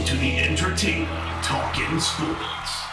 to the entertainer talking sports.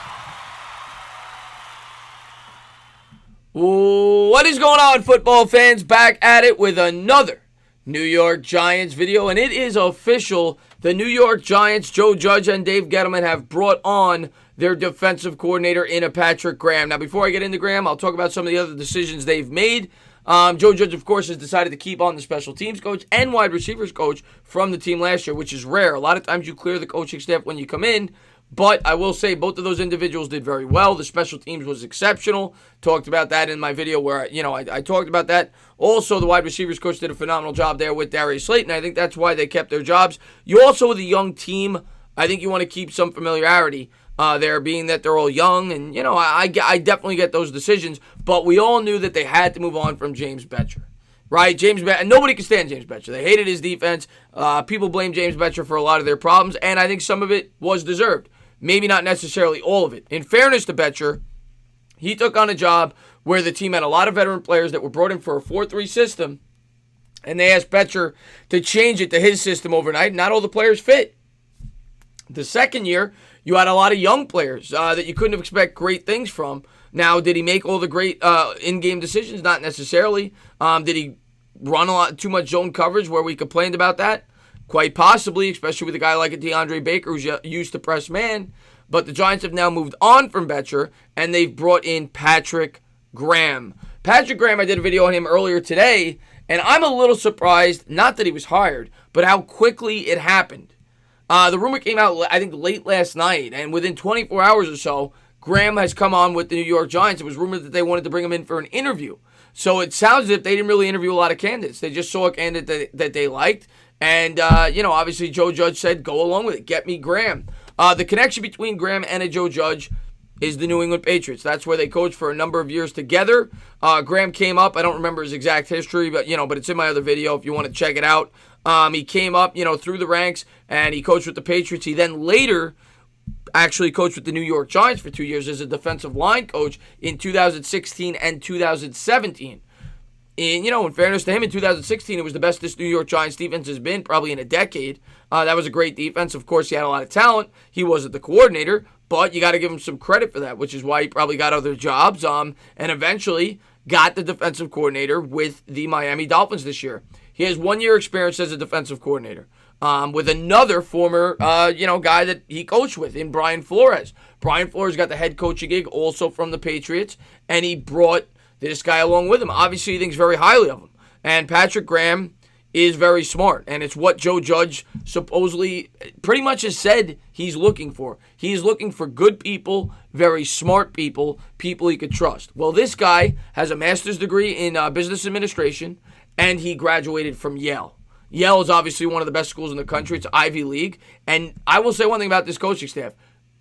What is going on, football fans? Back at it with another New York Giants video, and it is official. The New York Giants, Joe Judge and Dave Gettleman, have brought on their defensive coordinator in Patrick Graham. Now, before I get into Graham, I'll talk about some of the other decisions they've made. Joe Judge, of course, has decided to keep on the special teams coach and wide receivers coach from the team last year, which is rare. A lot of times you clear the coaching staff when you come in, but I will say both of those individuals did very well. The special teams was exceptional. Talked about that in my video where, I talked about that. Also, the wide receivers coach did a phenomenal job there with Darius Slayton. I think that's why they kept their jobs. You also, with a young team, I think you want to keep some familiarity there, being that they're all young. And, I definitely get those decisions. But we all knew that they had to move on from James Bettcher. Right? And nobody can stand James Bettcher. They hated his defense. People blame James Bettcher for a lot of their problems. And I think some of it was deserved. Maybe not necessarily all of it. In fairness to Bettcher, he took on a job where the team had a lot of veteran players that were brought in for a 4-3 system, and they asked Bettcher to change it to his system overnight. Not all the players fit. The second year, you had a lot of young players that you couldn't expect great things from. Now, did he make all the great in-game decisions? Not necessarily. Did he run a lot too much zone coverage where we complained about that? Quite possibly, especially with a guy like a DeAndre Baker who's used to press man. But the Giants have now moved on from Bettcher, and they've brought in Patrick Graham. Patrick Graham, I did a video on him earlier today, and I'm a little surprised, not that he was hired, but how quickly it happened. The rumor came out, I think, late last night, and within 24 hours or so, Graham has come on with the New York Giants. It was rumored that they wanted to bring him in for an interview. So it sounds as if they didn't really interview a lot of candidates. They just saw a candidate that they liked. And, obviously Joe Judge said, go along with it. Get me Graham. The connection between Graham and Joe Judge is the New England Patriots. That's where they coached for a number of years together. Graham came up. I don't remember his exact history, but it's in my other video if you want to check it out. He came up, through the ranks, and he coached with the Patriots. He then later actually coached with the New York Giants for 2 years as a defensive line coach in 2016 and 2017. And, in fairness to him, in 2016, it was the best this New York Giants defense has been probably in a decade. That was a great defense. Of course, he had a lot of talent. He wasn't the coordinator, but you got to give him some credit for that, which is why he probably got other jobs and eventually got the defensive coordinator with the Miami Dolphins this year. He has 1 year experience as a defensive coordinator with another former, guy that he coached with in Brian Flores. Brian Flores got the head coaching gig also from the Patriots, and he brought this guy along with him. Obviously, he thinks very highly of him. And Patrick Graham is very smart. And it's what Joe Judge supposedly pretty much has said he's looking for. He's looking for good people, very smart people, people he could trust. Well, this guy has a master's degree in business administration, and he graduated from Yale. Yale is obviously one of the best schools in the country. It's Ivy League. And I will say one thing about this coaching staff.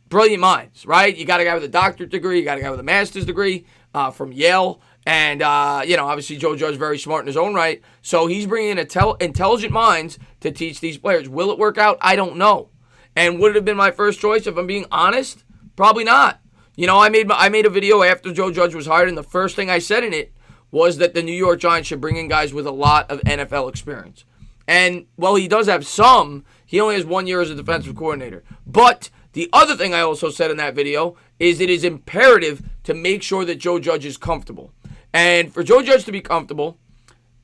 Brilliant minds, right? You got a guy with a doctorate degree. You got a guy with a master's degree from Yale. And, obviously Joe Judge is very smart in his own right. So he's bringing in intelligent minds to teach these players. Will it work out? I don't know. And would it have been my first choice if I'm being honest? Probably not. I made a video after Joe Judge was hired, and the first thing I said in it was that the New York Giants should bring in guys with a lot of NFL experience. And, while he does have some, he only has 1 year as a defensive coordinator. But the other thing I also said in that video is it is imperative to make sure that Joe Judge is comfortable. And for Joe Judge to be comfortable,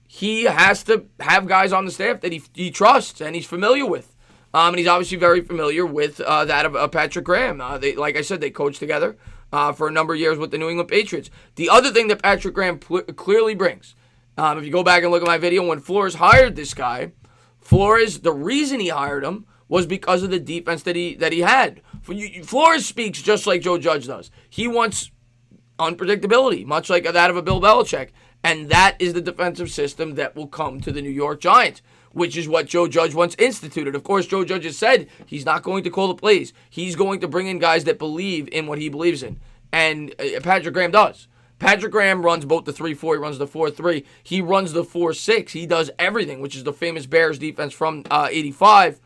he has to have guys on the staff that he trusts and he's familiar with. And he's obviously very familiar with that of Patrick Graham. Like I said, they coached together for a number of years with the New England Patriots. The other thing that Patrick Graham clearly brings, if you go back and look at my video, when Flores hired this guy, the reason he hired him was because of the defense that he had. Flores speaks just like Joe Judge does. He wants unpredictability, much like that of a Bill Belichick. And that is the defensive system that will come to the New York Giants, which is what Joe Judge once instituted. Of course, Joe Judge has said he's not going to call the plays. He's going to bring in guys that believe in what he believes in. And Patrick Graham does. Patrick Graham runs both the 3-4, he runs the 4-3. He runs the 4-6. He does everything, which is the famous Bears defense from 85,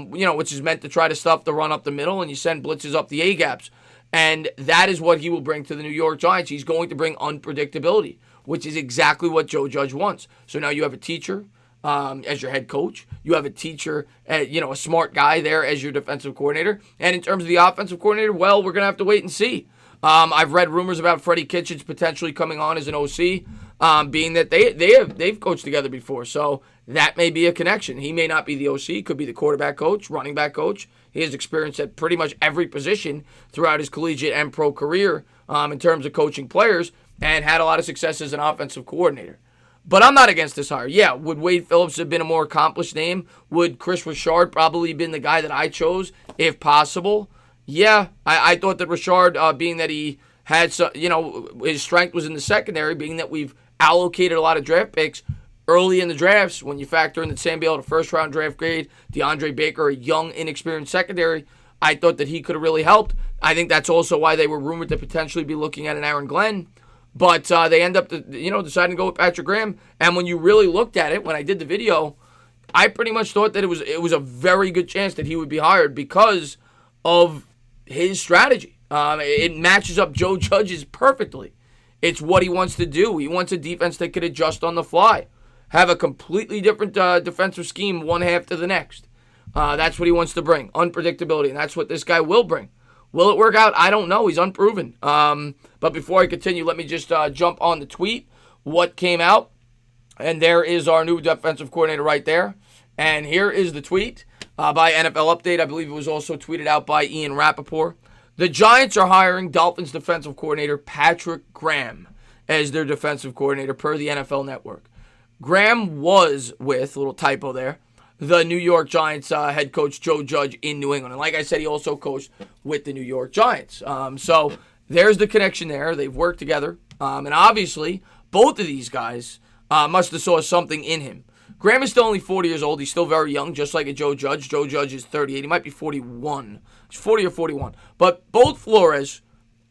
which is meant to try to stuff the run up the middle, and you send blitzes up the A-gaps. And that is what he will bring to the New York Giants. He's going to bring unpredictability, which is exactly what Joe Judge wants. So now you have a teacher, as your head coach. You have a teacher, a smart guy there as your defensive coordinator. And in terms of the offensive coordinator, well, we're going to have to wait and see. I've read rumors about Freddie Kitchens potentially coming on as an OC, being that they've coached together before. So that may be a connection. He may not be the OC, could be the quarterback coach, running back coach. He has experience at pretty much every position throughout his collegiate and pro career in terms of coaching players, and had a lot of success as an offensive coordinator. But I'm not against this hire. Yeah, would Wade Phillips have been a more accomplished name? Would Chris Richard probably been the guy that I chose, if possible? Yeah, I thought that Richard, being that he had, his strength was in the secondary, being that we've allocated a lot of draft picks early in the drafts, when you factor in that Sam Beal, a first-round draft grade, DeAndre Baker, a young, inexperienced secondary, I thought that he could have really helped. I think that's also why they were rumored to potentially be looking at an Aaron Glenn. But they end up, deciding to go with Patrick Graham. And when you really looked at it, when I did the video, I pretty much thought that it was a very good chance that he would be hired because of his strategy. It matches up Joe Judge's perfectly. It's what he wants to do. He wants a defense that could adjust on the fly, have a completely different defensive scheme one half to the next. That's what he wants to bring, unpredictability, and that's what this guy will bring. Will it work out? I don't know. He's unproven. But before I continue, let me just jump on the tweet, what came out. And there is our new defensive coordinator right there. And here is the tweet by NFL Update. I believe it was also tweeted out by Ian Rappaport. The Giants are hiring Dolphins defensive coordinator Patrick Graham as their defensive coordinator per the NFL Network. Graham was with, little typo there, the New York Giants head coach Joe Judge in New England. And like I said, he also coached with the New York Giants. So there's the connection there. They've worked together. And obviously, both of these guys must have saw something in him. Graham is still only 40 years old. He's still very young, just like a Joe Judge. Joe Judge is 38. He might be 41. He's 40 or 41. But both Flores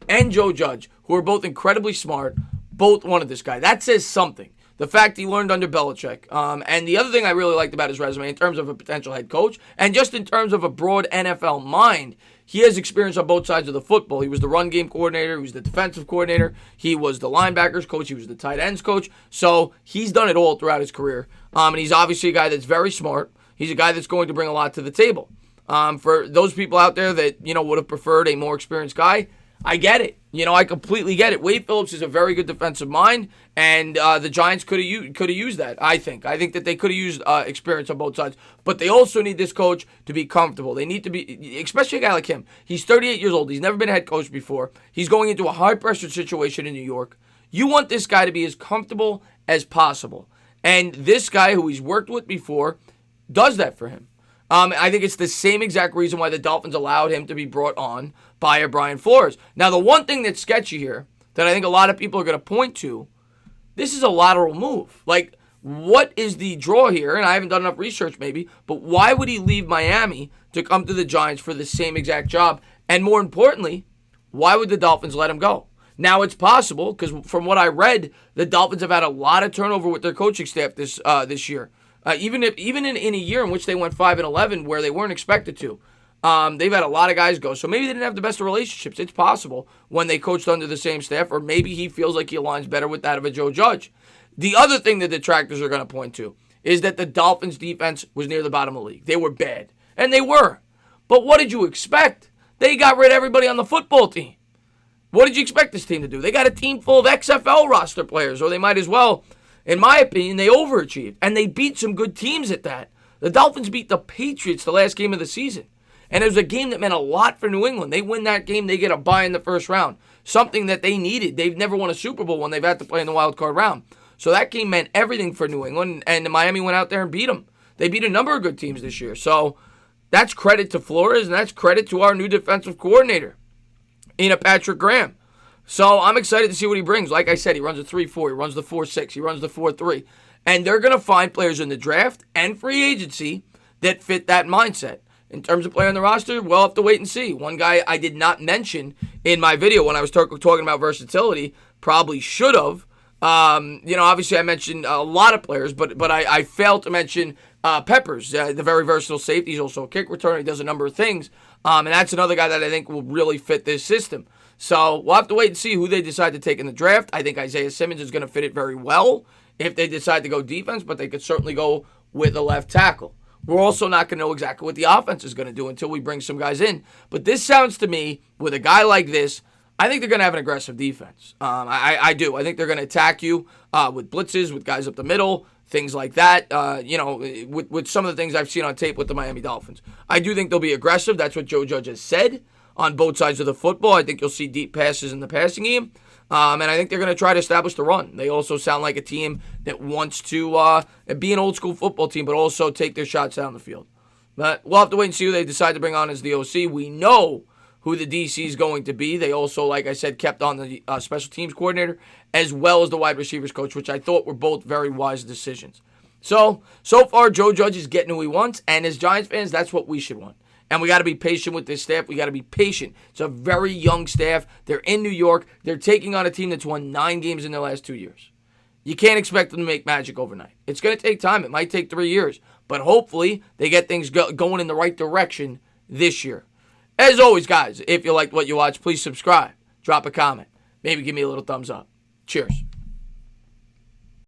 and Joe Judge, who are both incredibly smart, both wanted this guy. That says something. The fact he learned under Belichick. And the other thing I really liked about his resume in terms of a potential head coach and just in terms of a broad NFL mind, he has experience on both sides of the football. He was the run game coordinator. He was the defensive coordinator. He was the linebackers coach. He was the tight ends coach. So he's done it all throughout his career. And he's obviously a guy that's very smart. He's a guy that's going to bring a lot to the table. For those people out there that, would have preferred a more experienced guy, I get it. I completely get it. Wade Phillips is a very good defensive mind, and the Giants could have used that, I think. I think that they could have used experience on both sides. But they also need this coach to be comfortable. They need to be, especially a guy like him. He's 38 years old. He's never been a head coach before. He's going into a high-pressure situation in New York. You want this guy to be as comfortable as possible. And this guy, who he's worked with before, does that for him. I think it's the same exact reason why the Dolphins allowed him to be brought on by a Brian Flores. Now, the one thing that's sketchy here that I think a lot of people are going to point to, this is a lateral move. Like, what is the draw here? And I haven't done enough research maybe, but why would he leave Miami to come to the Giants for the same exact job? And more importantly, why would the Dolphins let him go? Now, it's possible, because from what I read, the Dolphins have had a lot of turnover with their coaching staff this year. Even in a year in which they went 5-11, where they weren't expected to, they've had a lot of guys go. So maybe they didn't have the best of relationships. It's possible when they coached under the same staff, or maybe he feels like he aligns better with that of a Joe Judge. The other thing that detractors are going to point to is that the Dolphins' defense was near the bottom of the league. They were bad, and they were. But what did you expect? They got rid of everybody on the football team. What did you expect this team to do? They got a team full of XFL roster players, or they might as well. In my opinion, they overachieved, and they beat some good teams at that. The Dolphins beat the Patriots the last game of the season, and it was a game that meant a lot for New England. They win that game, they get a bye in the first round, something that they needed. They've never won a Super Bowl when they've had to play in the wild card round. So that game meant everything for New England, and Miami went out there and beat them. They beat a number of good teams this year. So that's credit to Flores, and that's credit to our new defensive coordinator, Patrick Graham. So I'm excited to see what he brings. Like I said, he runs a 3-4, he runs the 4-6, he runs the 4-3. And they're going to find players in the draft and free agency that fit that mindset. In terms of player on the roster, we'll have to wait and see. One guy I did not mention in my video when I was talking about versatility, probably should have. Obviously I mentioned a lot of players, but I failed to mention Peppers, the very versatile safety. He's also a kick returner. He does a number of things. And that's another guy that I think will really fit this system. So we'll have to wait and see who they decide to take in the draft. I think Isaiah Simmons is going to fit it very well if they decide to go defense, but they could certainly go with a left tackle. We're also not going to know exactly what the offense is going to do until we bring some guys in. But this sounds to me, with a guy like this, I think they're going to have an aggressive defense. I do. I think they're going to attack you with blitzes, with guys up the middle, things like that. With some of the things I've seen on tape with the Miami Dolphins. I do think they'll be aggressive. That's what Joe Judge has said on both sides of the football. I think you'll see deep passes in the passing game. And I think they're going to try to establish the run. They also sound like a team that wants to be an old-school football team, but also take their shots down the field. But we'll have to wait and see who they decide to bring on as the OC. We know who the DC is going to be. They also, like I said, kept on the special teams coordinator as well as the wide receivers coach, which I thought were both very wise decisions. So far, Joe Judge is getting who he wants, and as Giants fans, that's what we should want. And we got to be patient with this staff. We got to be patient. It's a very young staff. They're in New York. They're taking on a team that's won 9 games in their last 2 years. You can't expect them to make magic overnight. It's going to take time. It might take 3 years. But hopefully, they get things going in the right direction this year. As always, guys, if you liked what you watched, please subscribe. Drop a comment. Maybe give me a little thumbs up. Cheers.